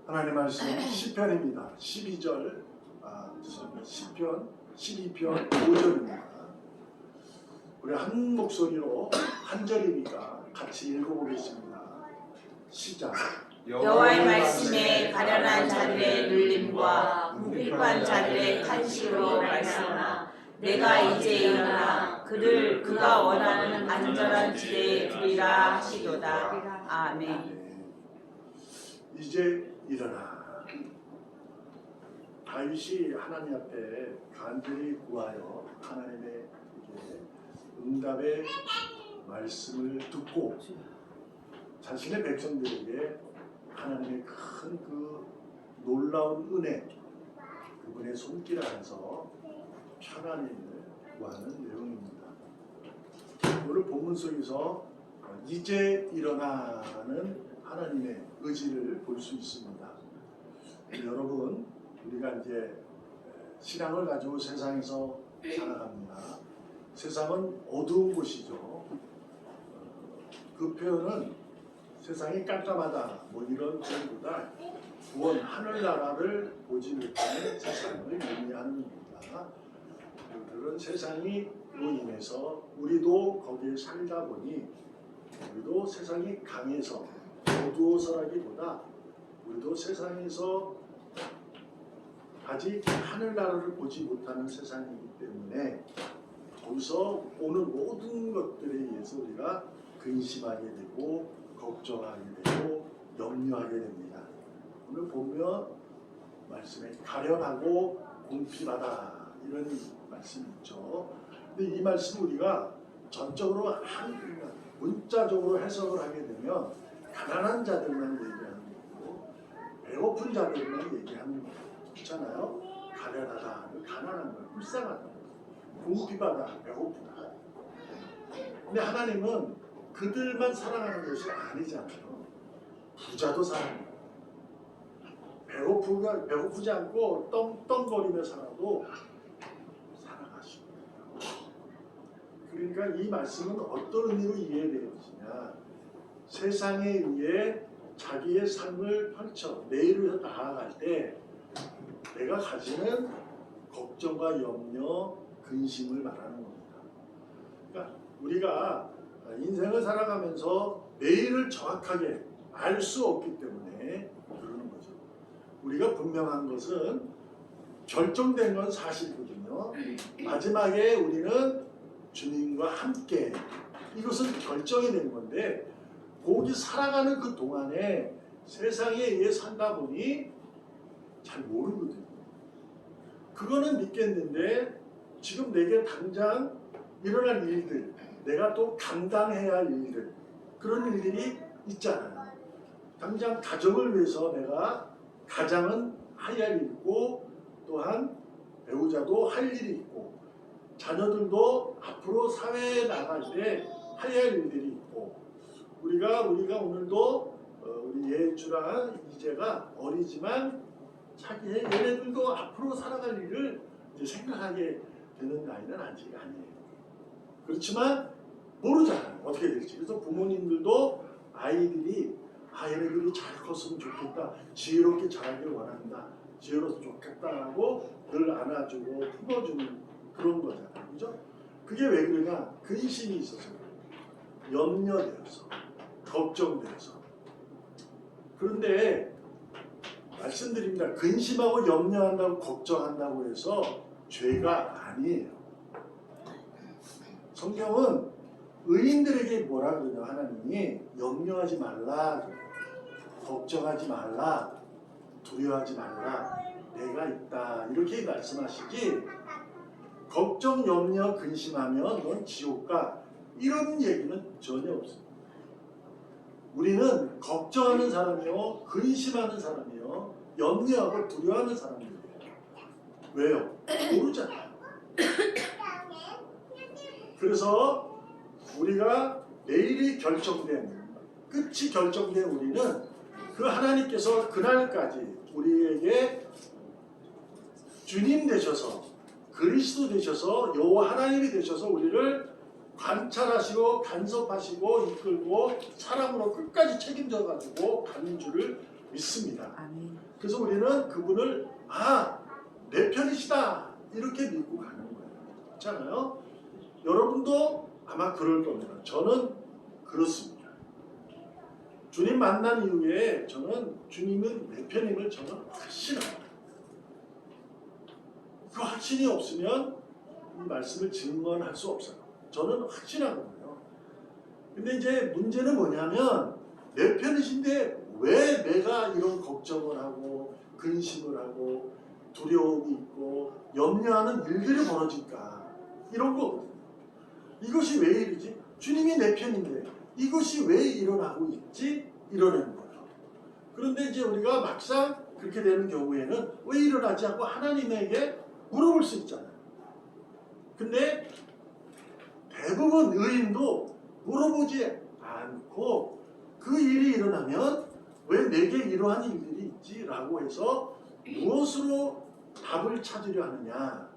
하나님 말씀 시편입니다. 12절, 시편 12편 5절입니다. 우리 한 목소리로 한 절이니까 같이 읽어보겠습니다. 시작. 여호와의 말씀에 가련한 자들의 눌림과 궁핍한 자들의 탄식으로 말하나 내가 이제 일어나 그를 그가 원하는 안전한 지대에 두리라 하시도다. 아멘. 이제 일어나. 다윗이 하나님 앞에 간절히 구하여 하나님의 응답의 말씀을 듣고 자신의 백성들에게 하나님의 큰 그 놀라운 은혜, 그분의 손길 안에서 평안을 구하는 내용입니다. 오늘 본문 속에서 이제 일어나는 하나님의 의지를 볼 수 있습니다. 여러분, 우리가 이제 신앙을 가지고 세상에서 살아갑니다. 세상은 어두운 곳이죠. 그 표현은 세상이 깜깜하다 뭐 이런 표현보다 구원 하늘나라를 보지 못하는 세상을 의미하는 겁니다. 그런 세상이 로 인해서 우리도 거기에 살다 보니 우리도 세상이 강해서 어두워서라기보다 우리도 세상에서 아직 하늘나라를 보지 못하는 세상이기 때문에 거기서 오는 모든 것들에 의해서 우리가 근심하게 되고 걱정하게 되고 염려하게 됩니다. 오늘 보면 말씀에 가련하고 궁핍하다 이런 말씀이 있죠. 근데 이 말씀 우리가 전적으로 문자적으로 해석을 하게 되면 가난한 자들만 얘기하는 거고 배고픈 자들만 얘기하는 거 그렇잖아요. 가련하다, 가난한 거, 불쌍하다, 궁핍하다, 배고프다. 근데 하나님은 그들만 사랑하는 것이 아니잖아요. 부자도 사랑해요. 배고프지 않고 떵떵거리며 살아도 사랑하시고. 그러니까 이 말씀은 어떤 의미로 이해되어지냐? 세상에 의해 자기의 삶을 펼쳐 내일을 나아갈 때 내가 가지는 걱정과 염려, 근심을 말하는 겁니다. 그러니까 우리가 인생을 살아가면서 내일을 정확하게 알 수 없기 때문에 그러는 거죠. 우리가 분명한 것은 결정된 건 사실이거든요. 마지막에 우리는 주님과 함께 이것은 결정이 된 건데 거기 살아가는 그 동안에 세상에 의해 산다 보니 잘 모르거든요. 그거는 믿겠는데 지금 내게 당장 일어날 일들, 내가 또 감당해야 할 일들, 그런 일들이 있잖아요. 당장 가정을 위해서 내가 가장은 해야 할 일이 있고 또한 배우자도 할 일이 있고 자녀들도 앞으로 사회에 나갈 때 해야 할 일들이 있고 우리가 오늘도 우리 예주랑 이제가 어리지만 자기의 얘네들도 앞으로 살아갈 일을 이제 생각하게 되는 나이는 아직 아니에요. 그렇지만 모르잖아요. 어떻게 될지. 그래서 부모님들도 아이들이 얘네들이 잘 컸으면 좋겠다. 지혜롭게 자라길 원한다. 지혜로서 좋겠다라고 늘 안아주고 품어주는 그런 거잖아요. 그죠? 그게 왜 그러냐? 근심이 있어서 그래요. 염려되어서 걱정되어서. 그런데 말씀드립니다. 근심하고 염려한다고 걱정한다고 해서 죄가 아니에요. 성경은 의인들에게 뭐라 그러냐 하나님이 염려하지 말라, 걱정하지 말라, 두려워하지 말라, 내가 있다 이렇게 말씀하시지 걱정, 염려, 근심하면 넌 지옥 가 이런 얘기는 전혀 없습니다. 우리는 걱정하는 사람이요, 근심하는 사람이요, 염려하고 두려워하는 사람들이에요. 왜요? 모르잖아요. 그래서 우리가 내일이 결정된, 끝이 결정된 우리는 그 하나님께서 그날까지 우리에게 주님 되셔서 그리스도 되셔서 여호와 하나님이 되셔서 우리를 관찰하시고 간섭하시고 이끌고 사랑으로 끝까지 책임져 가지고 가는 줄을 믿습니다. 아멘. 그래서 우리는 그분을 내 편이시다 이렇게 믿고 가는 거예요. 그렇잖아요? 여러분도 아마 그럴 겁니다. 저는 그렇습니다. 주님 만난 이후에 저는 주님은 내 편임을 저는 확신합니다. 그 확신이 없으면 이 말씀을 증언할 수 없어요. 저는 확신하거든요. 근데 이제 문제는 뭐냐면 내 편이신데 왜 내가 이런 걱정을 하고 근심을 하고 두려움이 있고 염려하는 일들이 벌어질까 이런 거거든요. 이것이 왜 이러지? 주님이 내 편인데 이것이 왜 일어나고 있지? 이러는 거예요. 그런데 이제 우리가 막상 그렇게 되는 경우에는 왜 일어나지 않고 하나님에게 물어볼 수 있잖아요. 근데 대부분 의인도 물어보지 않고 그 일이 일어나면 왜 내게 이러한 일들이 있지? 라고 해서 무엇으로 답을 찾으려 하느냐?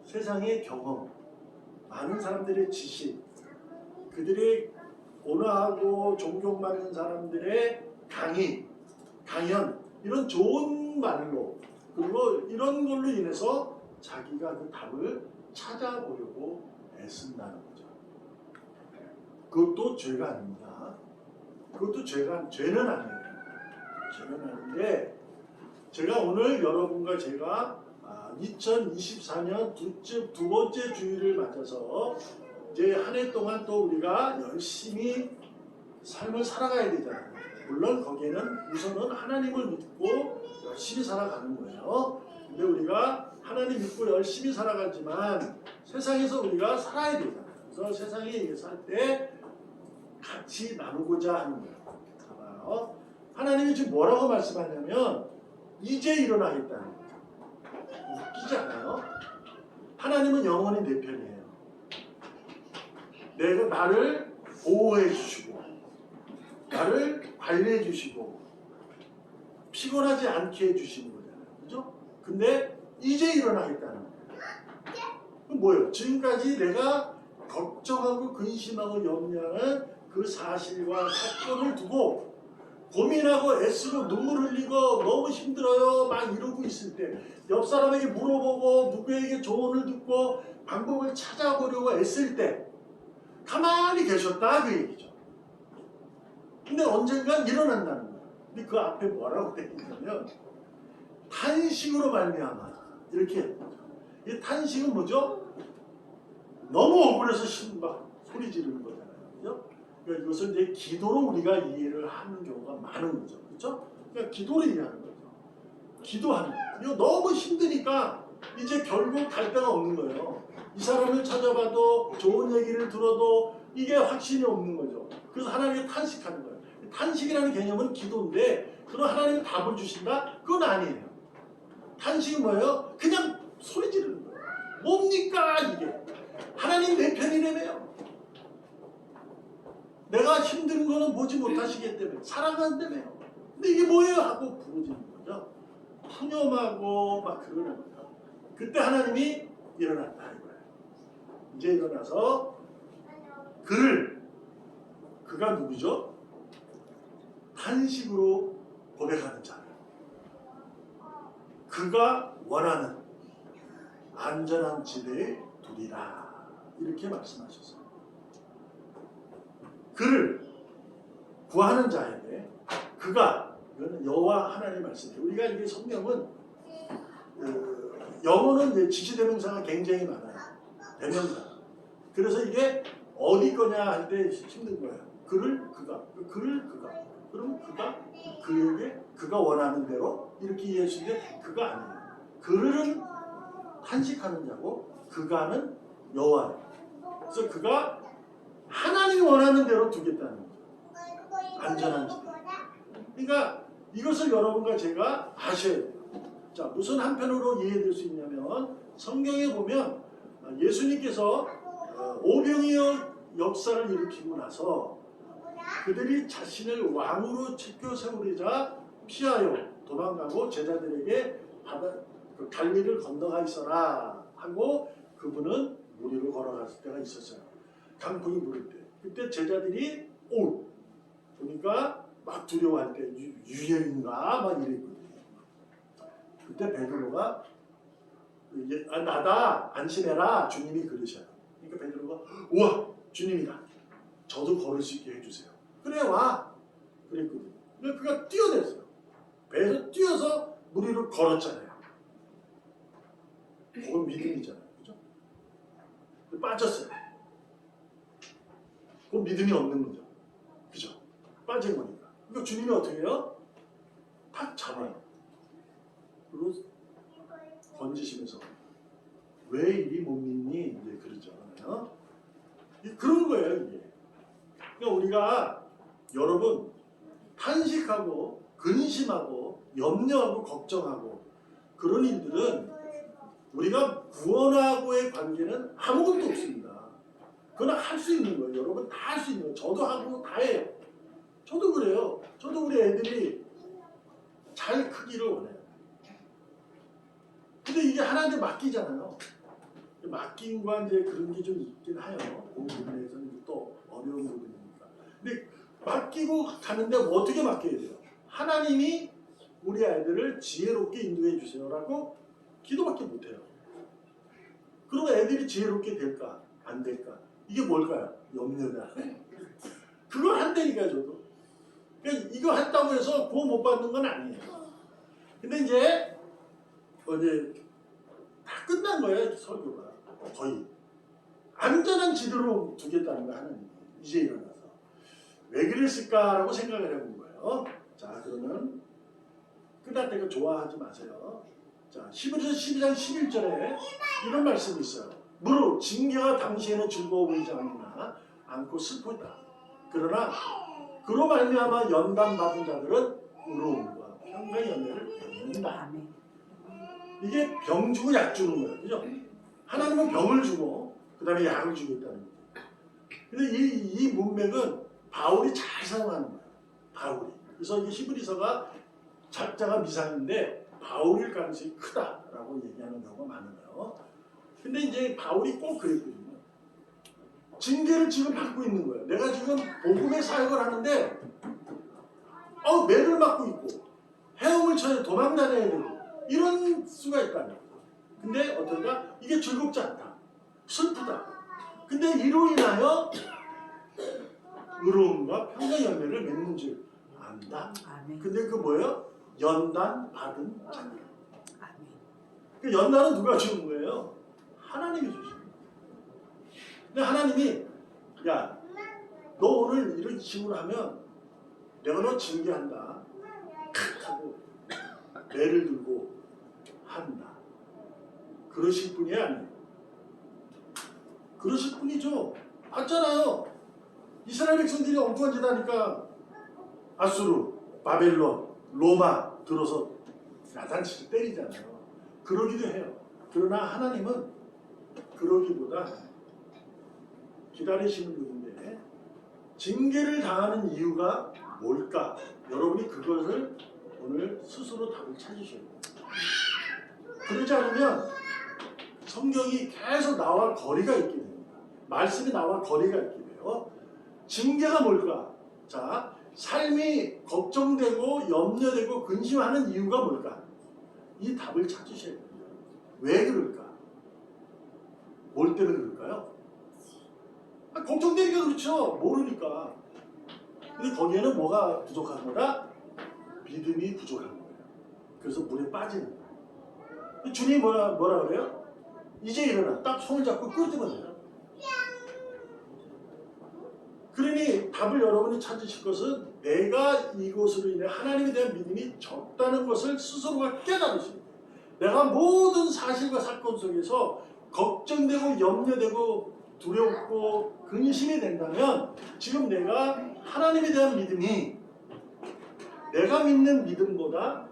세상의 경험, 많은 사람들의 지식, 그들의 온화하고 존경 많은 사람들의 강연, 이런 좋은 말로 그리고 이런 걸로 인해서 자기가 그 답을 찾아보려고 애쓴다는 거죠. 그것도 죄가 아닙니다. 그것도 죄는 아니에요. 죄는 아닌데 제가 오늘 여러분과 제가 2024년 두 번째 주일을 맞아서 이제 한 해 동안 또 우리가 열심히 삶을 살아가야 되잖아요. 물론 거기에는 우선은 하나님을 믿고 열심히 살아가는 거예요. 근데 우리가 하나님 믿고 열심히 살아가지만 세상에서 우리가 살아야 되잖아요. 그래서 세상에 살 때 같이 나누고자 하는 거예요. 봐봐요. 하나님이 지금 뭐라고 말씀하냐면 이제 일어나겠다는 거예요. 웃기지 않아요? 하나님은 영원히 내 편이에요. 내가 나를 보호해 주시고 나를 관리해 주시고 피곤하지 않게 해 주시는 거잖아요. 그죠? 근데 이제 일어나겠다는 거예요. 그럼 뭐예요? 지금까지 내가 걱정하고 근심하고 염려하는 그 사실과 사건을 두고 고민하고 애쓰고 눈물 흘리고 너무 힘들어요 막 이러고 있을 때 옆 사람에게 물어보고 누구에게 조언을 듣고 방법을 찾아보려고 애쓸 때 가만히 계셨다 그 얘기죠. 근데 언젠간 일어난다는 거야. 근데 그 앞에 뭐라고 되어 있냐면 탄식으로 말미암아 이렇게 해요. 이 탄식은 뭐죠? 너무 억울해서 막 소리 지르는 거잖아요. 그죠? 그러니까 이것을 이제 기도로 우리가 이해를 하는 경우가 많은 거죠. 그렇죠? 그러니까 기도로 이해하는 거죠. 기도하는 거예요. 이거 너무 힘드니까 이제 결국 갈 데가 없는 거예요. 이 사람을 찾아봐도 좋은 얘기를 들어도 이게 확신이 없는 거죠. 그래서 하나님이 탄식하는 거예요. 탄식이라는 개념은 기도인데 그럼 하나님이 답을 주신다? 그건 아니에요. 탄식은 뭐예요? 그냥 소리 지르는 거예요. 뭡니까 이게? 하나님 내 편이라며요. 내가 힘든 거는 보지 못하시겠다며 사랑한다며요. 근데 이게 뭐예요? 하고 부르짖는 거죠. 푸념하고 막 그러는 거예요. 그때 하나님이 일어났다 이거예요. 이제 일어나서 그가 누구죠? 탄식으로 고백하는 자예요. 그가 원하는 안전한 집에 두리라 이렇게 말씀하셨어요. 그를 구하는 자에게 그가 이거는 여호와 하나님 말씀이에요. 우리가 이게 성경은 영어는 이제 지시대명사가 굉장히 많아요. 대명사. 그래서 이게 어디 거냐 할 때 힘든 거예요. 그를 그가. 그럼 그가 그에게 그가 원하는 대로 이렇게 이해하시는데 그가 아니에요. 그를 탄식하는 자고 그가는 여호와예요. 그래서 그가 하나님이 원하는 대로 두겠다는 거죠. 안전한 집. 그러니까 이것을 여러분과 제가 아셔야 돼요. 자, 무슨 한편으로 이해될 수 있냐면 성경에 보면 예수님께서 오병이어 역사를 일으키고 나서 그들이 자신을 왕으로 지켜 세우리자 피하여 도망가고 제자들에게 갈릴리를 건너가 있어라 하고 그분은 무리로 걸어갔을 때가 있었어요. 강풍이 부를 때. 그때 제자들이 보니까 막 두려워할 때 유예인가 막 이랬거든요. 그때 베드로가 나다 안심해라 주님이 그러셔요. 그러니까 베드로가 우와 주님이다. 저도 걸을 수 있게 해주세요. 그래 와 그랬거든요. 그러니까 그가 뛰어냈어요. 배에서 뛰어서 물 위로 걸었잖아요. 그건 믿음이잖아요. 그죠? 빠졌어요. 그건 믿음이 없는 거죠. 그죠? 빠진 거니까. 그러니까 주님이 어떻게 해요? 탁 잡아요. 그리고 건지시면서 왜 이리 못 믿니? 이제 그러죠. 그런 거예요, 이게. 그러니까 우리가 여러분 탄식하고 근심하고 염려하고 걱정하고 그런 일들은 우리가 구원하고의 관계는 아무것도 없습니다. 그건 할 수 있는 거예요. 여러분 다 할 수 있는 거예요. 저도 하고 다 해요. 저도 그래요. 저도 우리 애들이 잘 크기를 원해요. 근데 이게 하나님께 맡기잖아요. 맡김과 이제 그런 게 좀 있긴 해요. 그 부분에서는 또 어려운 부분이니까. 근데 맡기고 가는데 어떻게 맡겨야 돼요? 하나님이 우리 아이들을 지혜롭게 인도해 주세요라고 기도밖에 못해요. 그러면 애들이 지혜롭게 될까? 안 될까? 이게 뭘까요? 염려가. 그걸 한다니까요, 저도. 그러니까 이거 한다고 해서 구원 못 받는 건 아니에요. 근데 이제 다 끝난 거예요, 설교가. 거의. 안전한 지도로 두겠다는 거 하나님. 이제 일어나서. 왜 그랬을까라고 생각을 해본 거예요. 자, 그러면 끝날 때가 좋아하지 마세요. 자, 히브리서 12장 11절에 이런 말씀이 있어요. 무릇 징계가 당시에는 즐거움이지 않고 슬프다. 그러나 그로 말미암아 연단 받은 자들은 의로움과 평강의 연회를 받는다. 이게 병 주고 약 주는 거예요. 그죠? 하나님은 병을 주고 그 다음에 약을 주겠다는 거예요. 근데 이 문맥은 바울이 잘 사용하는 거예요. 바울이. 그래서 이게 히브리서가 작자가 미상인데 바울일 가능성이 크다라고 얘기하는 경우가 많아요. 근데 이제 바울이 꼭 그랬거든요. 징계를 지금 받고 있는 거예요. 내가 지금 복음의 사역을 하는데 매를 맞고 있고 헤엄을 쳐야 도망 다녀야 되고 이런 수가 있다는 거예요. 근데 어떨까? 이게 즐겁지 않다. 슬프다. 근데 이로 인하여 의로움과 평강의 열매를 맺는 줄 안다. 근데 그 뭐예요? 연단 받은 자들. 그 연단은 누가 주는 거예요? 하나님이 주시는 거예요. 근데 하나님이 야, 너 오늘 이런 식으로 하면 내가 너 징계한다. 하고 매를 들고 한다. 그러실 분이 아니에요. 그러실 분이죠. 맞잖아요. 이스라엘 백성들이 엉뚱한 짓 하니까 아수르, 바벨론, 로마 들어서 야단치게 때리잖아요. 그러기도 해요. 그러나 하나님은 그러기보다 기다리시는 분인데 징계를 당하는 이유가 뭘까? 여러분이 그것을 오늘 스스로 답을 찾으셔야 돼요. 그러지 않으면 성경이 계속 나와 거리가 있게 됩니다. 말씀이 나와 거리가 있게 돼요. 징계가 뭘까? 자, 삶이 걱정되고 염려되고 근심하는 이유가 뭘까? 이 답을 찾으셔야 됩니다. 왜 그럴까? 뭘 때문에 그럴까요? 걱정되니까 그렇죠. 모르니까. 근데 거기에는 뭐가 부족한 거다? 믿음이 부족한 거예요. 그래서 물에 빠지는 거예요. 주님이 뭐라 그래요? 이제 일어나. 딱 손을 잡고 끌어들면 돼요. 그러니 답을 여러분이 찾으실 것은 내가 이것으로 인해 하나님에 대한 믿음이 적다는 것을 스스로가 깨달으시는 거예요. 내가 모든 사실과 사건 속에서 걱정되고 염려되고 두렵고 근심이 된다면 지금 내가 하나님에 대한 믿음이 내가 믿는 믿음보다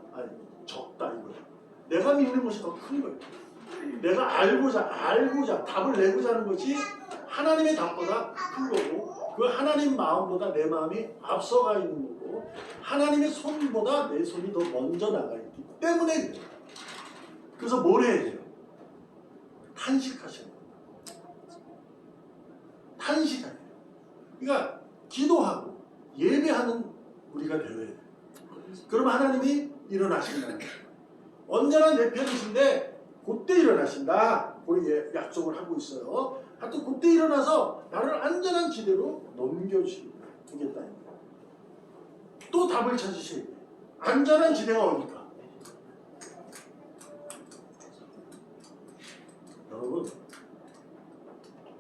적다 이거예요. 내가 믿는 것이 더 큰 거예요. 내가 알고자 답을 내고자 하는 것이 하나님의 답보다 큰 거고 그 하나님 마음보다 내 마음이 앞서가 있는 거고 하나님의 손보다 내 손이 더 먼저 나가 있기 때문에 그래요. 그래서 뭘 해야 돼요? 탄식하셔야 돼요. 탄식하세요. 그러니까 기도하고 예배하는 우리가 되어야 돼요. 그럼 하나님이 일어나신다는 거예요. 언제나 내 편이신데 그때 일어나신다. 우리 약속을 하고 있어요. 하여튼 그때 일어나서 나를 안전한 지대로 넘겨주겠다. 또 답을 찾으셔야 돼요. 안전한 지대가 어디까? 여러분,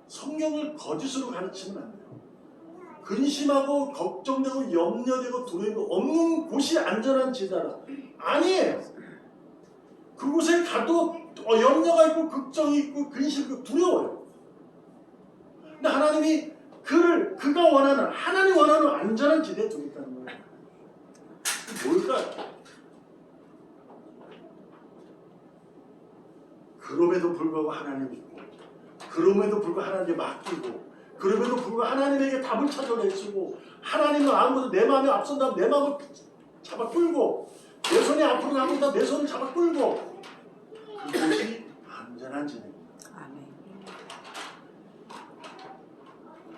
성경을 거짓으로 가르치면 안 돼요. 근심하고 걱정되고 염려되고 두려움이 없는 곳이 안전한 지대라. 아니에요. 그곳에 가도 염려가 있고 걱정이 있고 근심이 있고 두려워요. 근데 하나님이 그가 원하는, 하나님 원하는 안전한 지대에 두겠다는 거예요. 뭘까요? 그럼에도 불구하고 하나님 믿고, 그럼에도 불구하고 하나님께 맡기고, 그럼에도 불구하고 하나님에게 답을 찾아 애쓰고, 하나님은 아무것도 내 마음에 앞선다면 내 마음을 잡아 끌고, 내 손이 앞으로 가고다 내 손을 잡아 끌고, 그것이 안전한 지대입니다.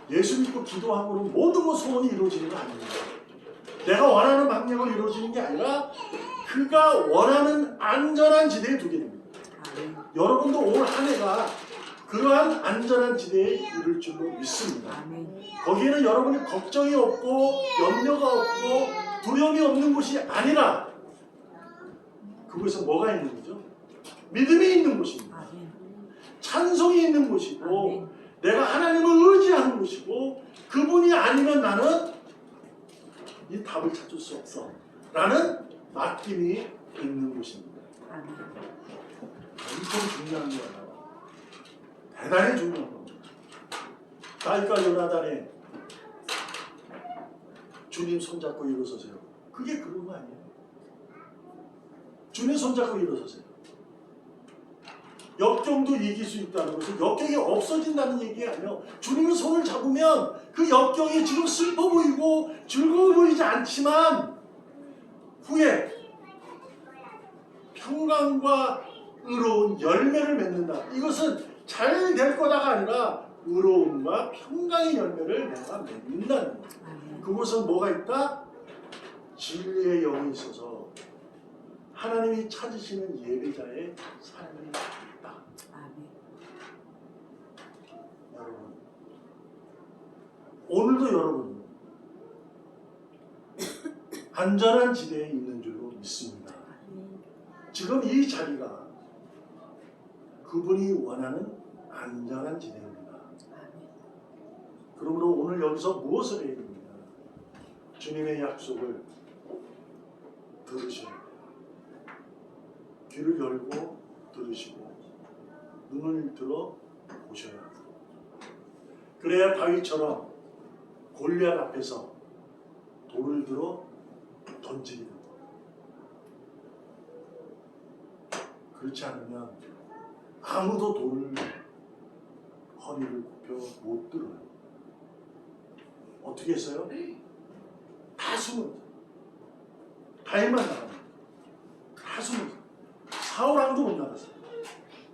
예수 믿고 기도하고는 모든 소원이 이루어지는 거 아닙니다. 내가 원하는 방향으로 이루어지는 게 아니라 그가 원하는 안전한 지대에 두게 됩니다. 여러분도 올 한 해가 그러한 안전한 지대에 이를 줄로 믿습니다. 거기에는 여러분이 걱정이 없고 염려가 없고 두려움이 없는 곳이 아니라 그곳에 뭐가 있는 거죠? 믿음이 있는 곳입니다. 찬송이 있는 곳이고 내가 하나님을 의지하는 곳이고 그분이 아니면 나는 이 답을 찾을 수 없어 라는 맡김이 있는 곳입니다. 엄청 중요한 거예요. 대단히 중요한 겁니다. 다윗과 요나단이 주님 손잡고 일어서세요. 그게 그런 거 아니에요. 주님 손잡고 일어서세요. 역경도 이길 수 있다는 것은 역경이 없어진다는 얘기가 아니에요. 주님의 손을 잡으면 그 역경이 지금 슬퍼 보이고 즐거워 보이지 않지만 후에 평강과 의로운 열매를 맺는다. 이것은 잘 될 거다가 아니라 의로움과 평강의 열매를 내가 맺는다는 거예요. 그곳은 뭐가 있다? 진리의 영이 있어서 하나님이 찾으시는 예배자의 삶이 있다. 여러분, 오늘도 여러분 안전한 지대에 있는 줄로 믿습니다. 지금 이 자리가 그분이 원하는 안전한 지대입니다. 그러므로 오늘 여기서 무엇을 해야 됩니까? 주님의 약속을 들으셔야 돼요. 귀를 열고 들으시고 눈을 들어 보셔야 합니다. 그래야 다윗처럼 골리앗 앞에서 돌을 들어 던지게 됩니다. 그렇지 않으면 아무도 돌을 허리를 굽혀 못 들어요. 어떻게 했어요? 다 숨은 다윗만 나갑니다. 다 숨은 사울왕도 못 나갔어요.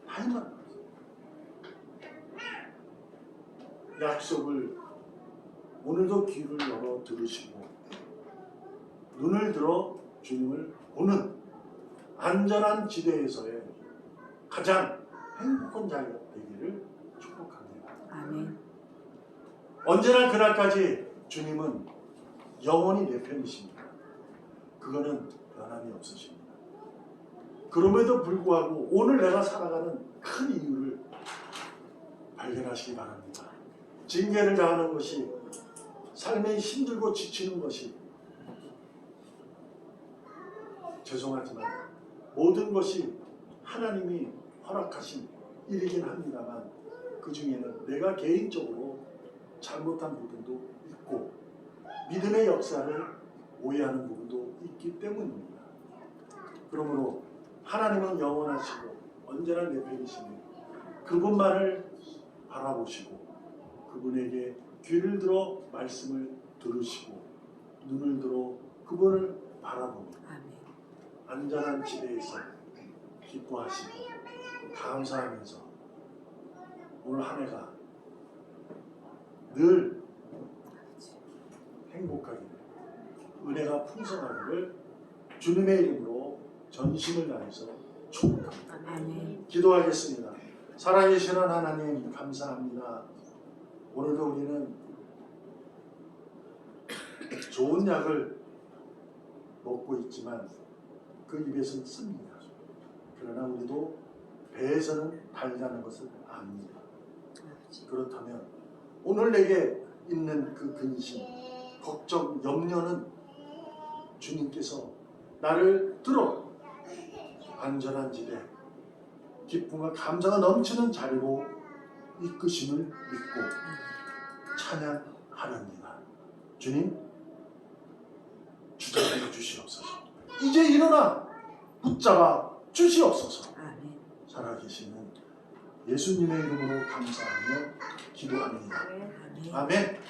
다윗만 나갔어요. 약속을 오늘도 귀를 열어 들으시고 눈을 들어 주님을 보는 안전한 지대에서의 가장 행복한 자리가 되기를 축복합니다. 아멘. 언제나 그날까지 주님은 영원히 내 편이십니다. 그거는 변함이 없으십니다. 그럼에도 불구하고 오늘 내가 살아가는 큰 이유를 발견하시기 바랍니다. 징계를 당하는 것이, 삶에 힘들고 지치는 것이, 죄송하지만 모든 것이 하나님이 허락하신 일이긴 합니다만 그 중에는 내가 개인적으로 잘못한 부분도 있고 믿음의 역사를 오해하는 부분도 있기 때문입니다. 그러므로 하나님은 영원하시고 언제나 내 편이시니 그분만을 바라보시고 그분에게 귀를 들어 말씀을 들으시고 눈을 들어 그분을 바라보며 안전한 지대에서 기뻐하시고 감사하면서 오늘 한 해가 늘 행복하게 열매가 풍성하기를 주님의 이름으로 전심을 다해서 축복합니다. 아멘. 기도하겠습니다. 살아계시는 하나님 감사합니다. 오늘도 우리는 좋은 약을 먹고 있지만 그 입에서는 씁니다. 그러나 우리도 배에서는 달다는 것을 압니다. 그렇다면 오늘 내게 있는 그 근심, 걱정, 염려는 주님께서 나를 들어 안전한 집에 기쁨과 감사가 넘치는 자리로 이끄심을 믿고 찬양하렵니다. 주님 주장해 주시옵소서. 이제 일어나 붙잡아 주시옵소서. 아멘. 살아계시는 예수님의 이름으로 감사하며 기도합니다. 아멘. 아멘.